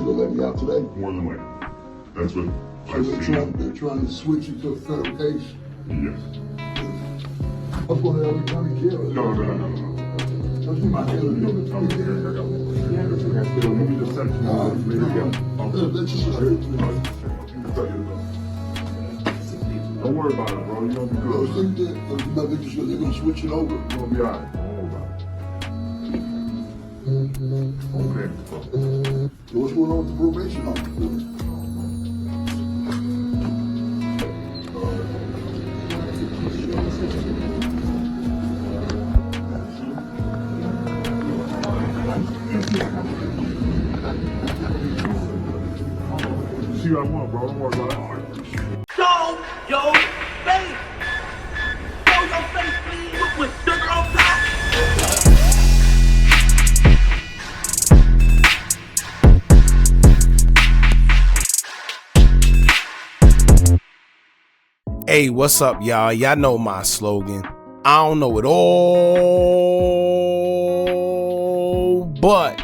gonna let me out today? More than likely. That's what So they're trying to switch you to a federal case? Yes. I'm going to LA County Jail. No. Don't you mind telling me? Let me just send you. Let's just Don't worry about it, bro. You're gonna be good. they're gonna switch it over. You're gonna be alright. Don't worry about it. Okay. So what's going on with the probation officer? See what I want, bro. Don't worry about it. Show your face. Show your face, please, with sugar on top. Hey, what's up, y'all? Y'all know my slogan. I don't know it all, but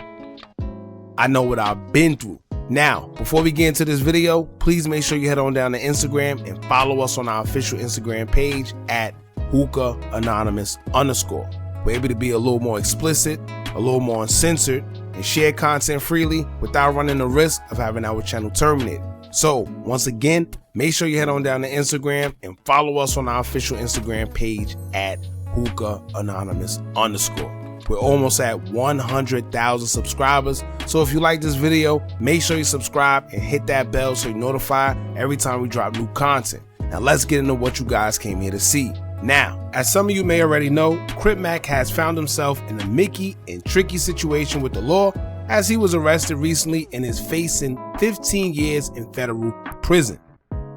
I know what I've been through. Now, before we get into this video, please make sure you head on down to Instagram and follow us on our official Instagram page at Hookah Anonymous _. We're able to be a little more explicit, a little more uncensored, and share content freely without running the risk of having our channel terminated. So, once again, make sure you head on down to Instagram and follow us on our official Instagram page at Hookah Anonymous _. We're almost at 100,000 subscribers, so if you like this video, make sure you subscribe and hit that bell so you're notified every time we drop new content. Now let's get into what you guys came here to see. Now, as some of you may already know, Crip Mac has found himself in a Mickey and tricky situation with the law as he was arrested recently and is facing 15 years in federal prison.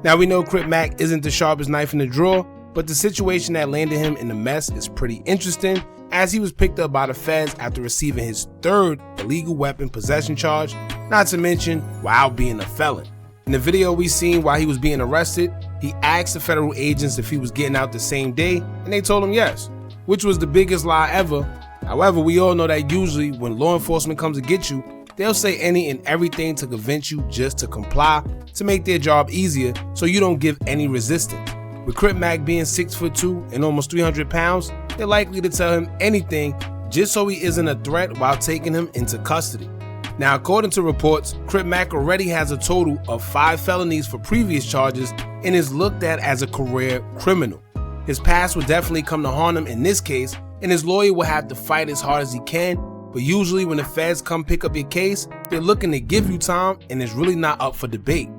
Now we know Crip Mac isn't the sharpest knife in the drawer, but the situation that landed him in the mess is pretty interesting, as he was picked up by the feds after receiving his third illegal weapon possession charge, not to mention while being a felon. In the video we seen while he was being arrested, he asked the federal agents if he was getting out the same day, and they told him yes, which was the biggest lie ever. However, we all know that usually when law enforcement comes to get you, they'll say any and everything to convince you just to comply to make their job easier so you don't give any resistance. With Crip Mac being 6'2" and almost 300 pounds, they're likely to tell him anything just so he isn't a threat while taking him into custody. Now, according to reports, Crip Mac already has a total of 5 felonies for previous charges and is looked at as a career criminal. His past will definitely come to haunt him in this case, and his lawyer will have to fight as hard as he can, but usually when the feds come pick up your case, they're looking to give you time and it's really not up for debate.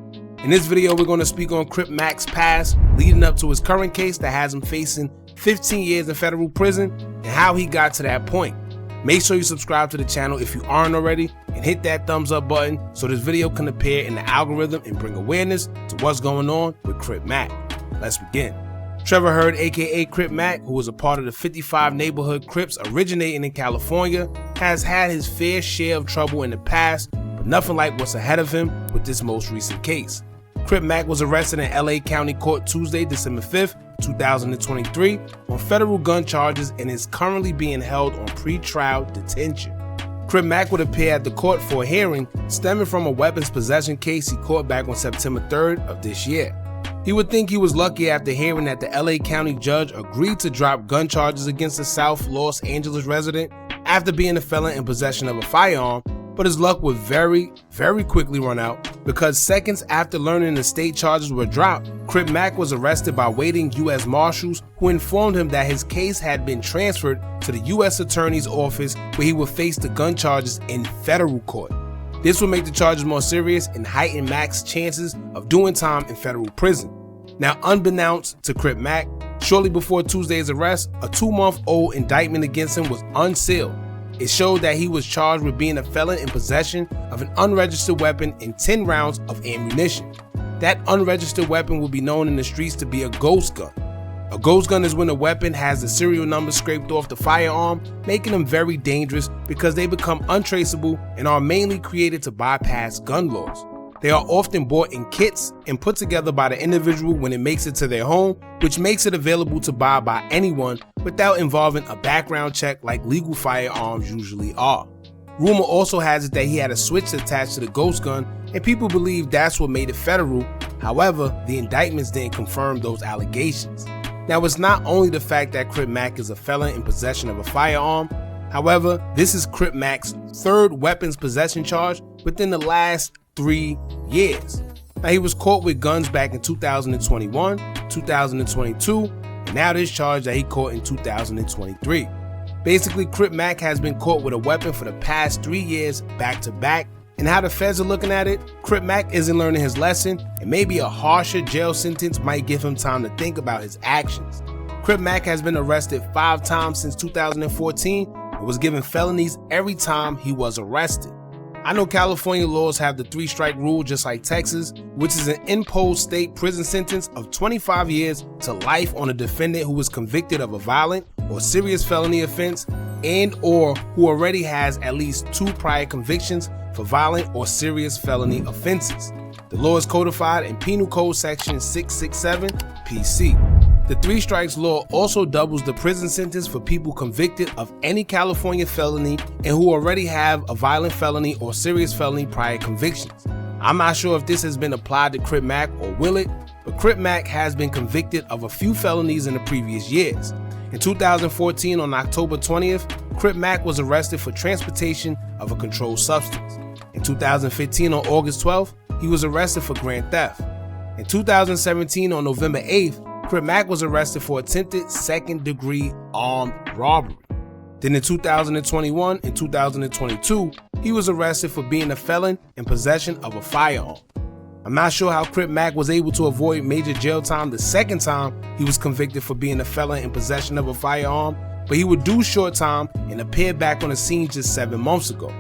In this video, we're going to speak on Crip Mac's past leading up to his current case that has him facing 15 years in federal prison and how he got to that point. Make sure you subscribe to the channel if you aren't already and hit that thumbs up button so this video can appear in the algorithm and bring awareness to what's going on with Crip Mac. Let's begin. Trevor Hurd, aka Crip Mac, who was a part of the 55 neighborhood Crips originating in California, has had his fair share of trouble in the past, but nothing like what's ahead of him with this most recent case. Crip Mac was arrested in LA County Court Tuesday, December 5th, 2023 on federal gun charges and is currently being held on pre-trial detention. Crip Mac would appear at the court for a hearing stemming from a weapons possession case he caught back on September 3rd of this year. He would think he was lucky after hearing that the LA County judge agreed to drop gun charges against the South Los Angeles resident after being a felon in possession of a firearm, but his luck would very quickly run out because seconds after learning the state charges were dropped, Crip Mac was arrested by waiting U.S. Marshals who informed him that his case had been transferred to the U.S. Attorney's Office where he would face the gun charges in federal court. This would make the charges more serious and heighten Mac's chances of doing time in federal prison. Now, unbeknownst to Crip Mac, shortly before Tuesday's arrest, a 2-month-old indictment against him was unsealed. It showed that he was charged with being a felon in possession of an unregistered weapon and 10 rounds of ammunition. That unregistered weapon will be known in the streets to be a ghost gun. A ghost gun is when a weapon has the serial number scraped off the firearm, making them very dangerous because they become untraceable and are mainly created to bypass gun laws. They are often bought in kits and put together by the individual when it makes it to their home, which makes it available to buy by anyone without involving a background check like legal firearms usually are. Rumor also has it that he had a switch attached to the ghost gun, and people believe that's what made it federal. However, the indictments didn't confirm those allegations. Now, it's not only the fact that Crip Mac is a felon in possession of a firearm. However, this is Crip Mac's third weapons possession charge within the last 3 years. Now, he was caught with guns back in 2021, 2022, and now this charge that he caught in 2023. Basically, Crip Mac has been caught with a weapon for the past 3 years back to back, and how the feds are looking at it, Crip Mac isn't learning his lesson, and maybe a harsher jail sentence might give him time to think about his actions. Crip Mac has been arrested 5 times since 2014 and was given felonies every time he was arrested. I know California laws have the 3-strike rule just like Texas, which is an imposed state prison sentence of 25 years to life on a defendant who was convicted of a violent or serious felony offense and or who already has at least 2 prior convictions for violent or serious felony offenses. The law is codified in Penal Code Section 667 PC. The 3 strikes law also doubles the prison sentence for people convicted of any California felony and who already have a violent felony or serious felony prior convictions. I'm not sure if this has been applied to Crip Mac or will it, but Crip Mac has been convicted of a few felonies in the previous years. In 2014, on October 20th, Crip Mac was arrested for transportation of a controlled substance. In 2015, on August 12th, he was arrested for grand theft. In 2017, on November 8th, Crip Mac was arrested for attempted second-degree armed robbery. Then in 2021 and 2022, he was arrested for being a felon in possession of a firearm. I'm not sure how Crip Mac was able to avoid major jail time the second time he was convicted for being a felon in possession of a firearm, but he would do short time and appear back on the scene just 7 months ago.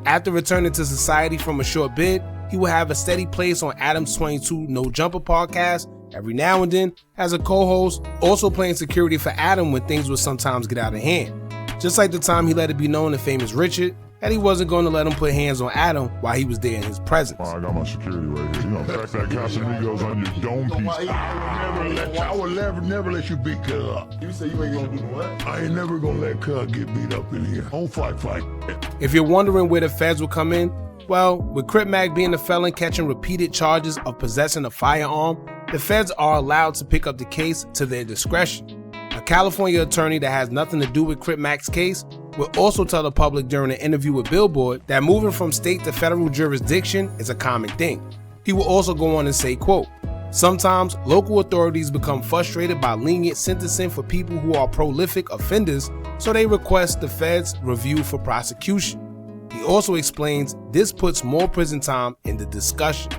After returning to society from a short bid, he will have a steady place on Adam's 22 No Jumper podcast every now and then as a co-host, also playing security for Adam when things would sometimes get out of hand. Just like the time he let it be known to famous Richard that he wasn't going to let him put hands on Adam while he was there in his presence. I got my security right here. You know, crack that Casamigos on your dome piece. I would never let you beat Cuz up. You say you ain't gonna do what? I ain't never gonna let Cuz get beat up in here. Don't fight. If you're wondering where the feds will come in, well, with Crip Mac being a felon catching repeated charges of possessing a firearm, the feds are allowed to pick up the case to their discretion. A California attorney that has nothing to do with Crip Mac's case will also tell the public during an interview with Billboard that moving from state to federal jurisdiction is a common thing. He will also go on and say, quote, "Sometimes local authorities become frustrated by lenient sentencing for people who are prolific offenders, so they request the feds review for prosecution." He also explains this puts more prison time in the discussion.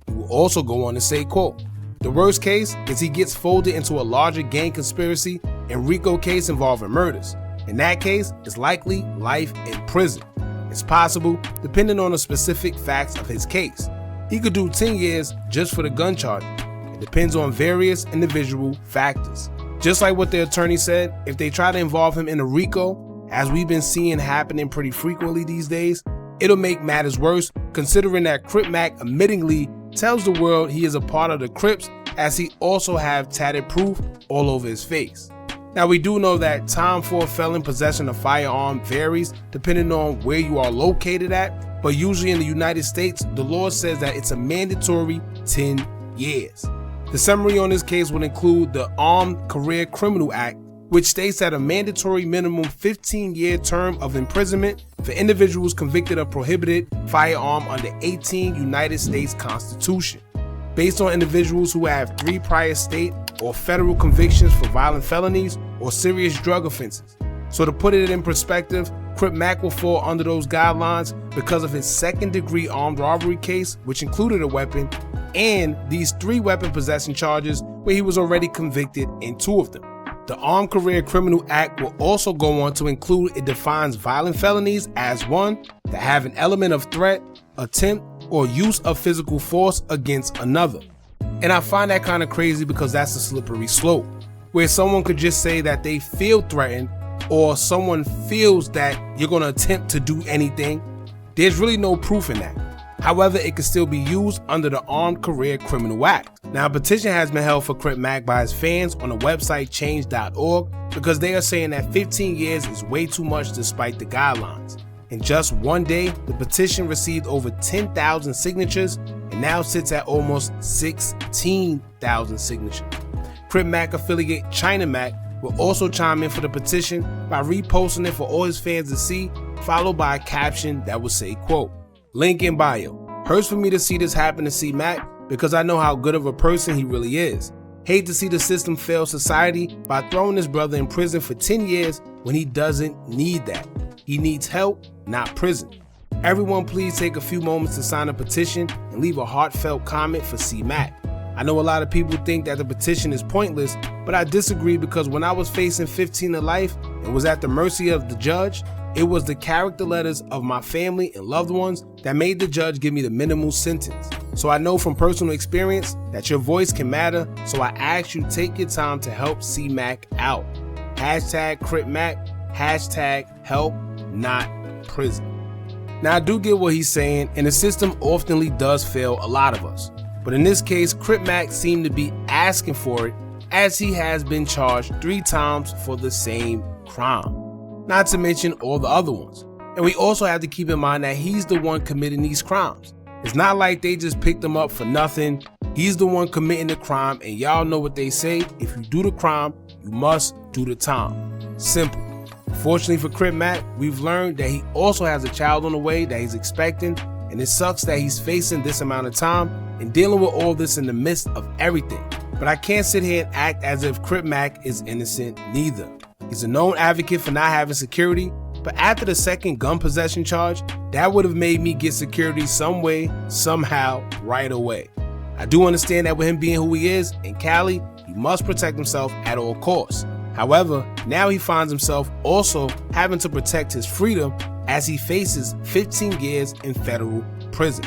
He will also go on to say, quote, "The worst case is he gets folded into a larger gang conspiracy and RICO case involving murders. In that case, it's likely life in prison. It's possible, depending on the specific facts of his case. He could do 10 years just for the gun charges. It depends on various individual factors." Just like what the attorney said, if they try to involve him in a RICO, as we've been seeing happening pretty frequently these days, it'll make matters worse, considering that Crip Mac admittingly tells the world he is a part of the Crips, as he also have tatted proof all over his face. Now, we do know that time for a felon possessing a firearm varies depending on where you are located at, but usually in the United States, the law says that it's a mandatory 10 years. The summary on this case would include the Armed Career Criminal Act, which states that a mandatory minimum 15-year term of imprisonment for individuals convicted of prohibited firearm under 18 United States Constitution, based on individuals who have 3 prior state or federal convictions for violent felonies or serious drug offenses. So to put it in perspective, Crip Mac will fall under those guidelines because of his second-degree armed robbery case, which included a weapon, and these 3 weapon possession charges where he was already convicted in 2 of them. The Armed Career Criminal Act will also go on to include, it defines violent felonies as one that have an element of threat, attempt, or use of physical force against another. And I find that kind of crazy because that's a slippery slope, where someone could just say that they feel threatened or someone feels that you're going to attempt to do anything. There's really no proof in that. However, it could still be used under the Armed Career Criminal Act. Now, a petition has been held for Crip Mac by his fans on the website change.org because they are saying that 15 years is way too much despite the guidelines. In just one day, the petition received over 10,000 signatures and now sits at almost 16,000 signatures. Crip Mac affiliate China Mac will also chime in for the petition by reposting it for all his fans to see, followed by a caption that will say, quote, "Link in bio. Hurts for me to see this happen to C Mac because I know how good of a person he really is. Hate to see the system fail society by throwing his brother in prison for 10 years when he doesn't need that. He needs help, not prison. Everyone please take a few moments to sign a petition and leave a heartfelt comment for C Mac. I know a lot of people think that the petition is pointless, but I disagree because when I was facing 15 to life and was at the mercy of the judge, it was the character letters of my family and loved ones that made the judge give me the minimal sentence. So I know from personal experience that your voice can matter, so I ask you to take your time to help C Mac out. Hashtag Crip Mac, hashtag help, not prison." Now I do get what he's saying, and the system oftenly does fail a lot of us. But in this case, Crip Mac seemed to be asking for it as he has been charged 3 times for the same crime. Not to mention all the other ones. And we also have to keep in mind that he's the one committing these crimes. It's not like they just picked him up for nothing. He's the one committing the crime, and y'all know what they say, if you do the crime, you must do the time. Simple. Fortunately for Crip Mac, we've learned that he also has a child on the way that he's expecting, and it sucks that he's facing this amount of time and dealing with all this in the midst of everything. But I can't sit here and act as if Crip Mac is innocent neither. He's a known advocate for not having security, but after the second gun possession charge, that would have made me get security some way, somehow, right away. I do understand that with him being who he is in Cali, he must protect himself at all costs. However, now he finds himself also having to protect his freedom as he faces 15 years in federal prison.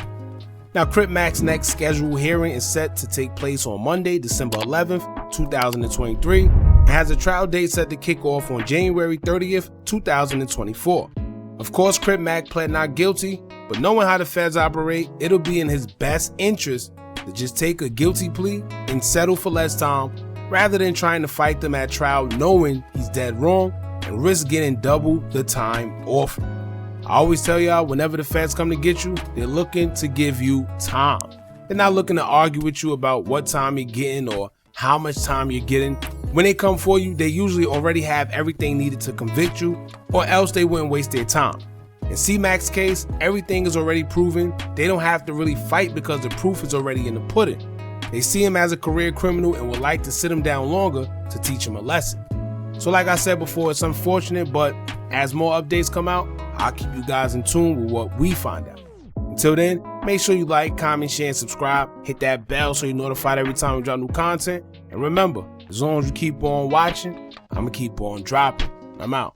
Now, Crip Mac's next scheduled hearing is set to take place on Monday, December 11th, 2023, and has a trial date set to kick off on January 30th, 2024. Of course, Crip Mac pled not guilty, but knowing how the feds operate, it'll be in his best interest to just take a guilty plea and settle for less time rather than trying to fight them at trial knowing he's dead wrong and risk getting double the time offered. I always tell y'all, whenever the feds come to get you, they're looking to give you time. They're not looking to argue with you about what time you're getting or how much time you're getting. When they come for you, they usually already have everything needed to convict you, or else they wouldn't waste their time. In C-Mac's case, everything is already proven. They don't have to really fight because the proof is already in the pudding. They see him as a career criminal and would like to sit him down longer to teach him a lesson. So like I said before, it's unfortunate, but as more updates come out, I'll keep you guys in tune with what we find out. Until then, make sure you like, comment, share, and subscribe. Hit that bell so you're notified every time we drop new content. And remember, as long as you keep on watching, I'm going to keep on dropping. I'm out.